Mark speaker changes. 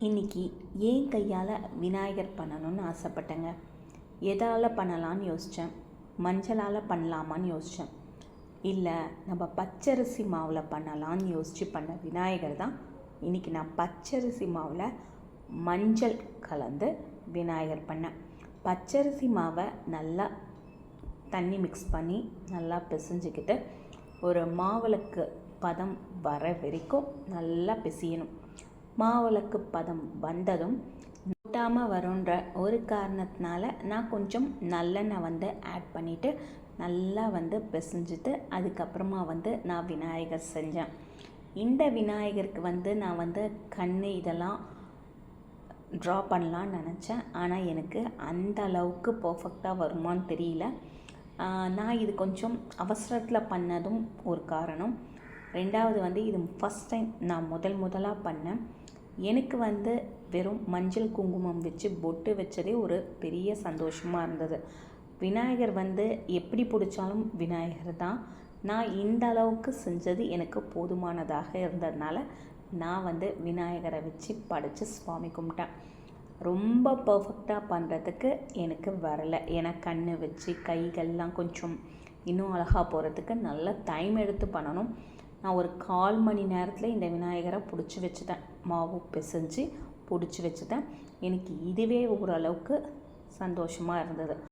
Speaker 1: இன்றைக்கி ஏன் கையால் விநாயகர் பண்ணணும்னு ஆசைப்பட்டேங்க. எதால் பண்ணலான்னு யோசித்தேன். மஞ்சளால் பண்ணலாமான்னு யோசித்தேன். இல்லை நம்ம பச்சரிசி மாவில் பண்ணலான்னு யோசித்து பண்ண விநாயகர் தான் இன்றைக்கி நான் பச்சரிசி மாவில் மஞ்சள் கலந்து விநாயகர் பண்ணேன். பச்சரிசி மாவை நல்லா தண்ணி மிக்ஸ் பண்ணி நல்லா பிசைஞ்சிக்கிட்டு ஒரு மாவிளக்கு பதம் வர வரைக்கும் நல்லா பிசையணும். மாவிளக்கு பதம் வந்ததும் ஒட்டாமல் வரும்ன்ற ஒரு காரணத்தினால நான் கொஞ்சம் நல்லெண்ணெய் ஆட் பண்ணிவிட்டு நல்லா பிசைஞ்சிட்டு அதுக்கப்புறமா நான் விநாயகர் செஞ்சேன். இந்த விநாயகருக்கு நான் கண் இதெல்லாம் ட்ரா பண்ணலான்னு நினச்சேன். ஆனால் எனக்கு அந்த அளவுக்கு பர்ஃபெக்டாக வருமானு தெரியல. நான் இது கொஞ்சம் அவசரத்தில் பண்ணதும் ஒரு காரணம். ரெண்டாவது இது ஃபஸ்ட் டைம் நான் முதலாக பண்ணேன். எனக்கு வெறும் மஞ்சள் குங்குமம் வச்சு பொட்டு வச்சதே ஒரு பெரிய சந்தோஷமாக இருந்தது. விநாயகர் எப்படி பிடிச்சாலும் விநாயகர் தான். நான் இந்த அளவுக்கு செஞ்சது எனக்கு போதுமானதாக இருந்ததுனால நான் விநாயகரை வச்சு படைச்சு சுவாமி கும்பிட்டேன். ரொம்ப பர்ஃபெக்டாக பண்ணுறதுக்கு எனக்கு வரலை. ஏன்னா கண் வச்சு கைகள்லாம் கொஞ்சம் இன்னும் அழகாக போகிறதுக்கு நல்ல டைம் எடுத்து பண்ணணும். நான் ஒரு 1/4 மணி நேரத்தில் இந்த விநாயகரை பிடிச்சி வச்சுட்டேன். மாவு பிசைஞ்சு பிடிச்சி வச்சுட்டேன். எனக்கு இதுவே ஓரளவுக்கு சந்தோஷமாக இருந்தது.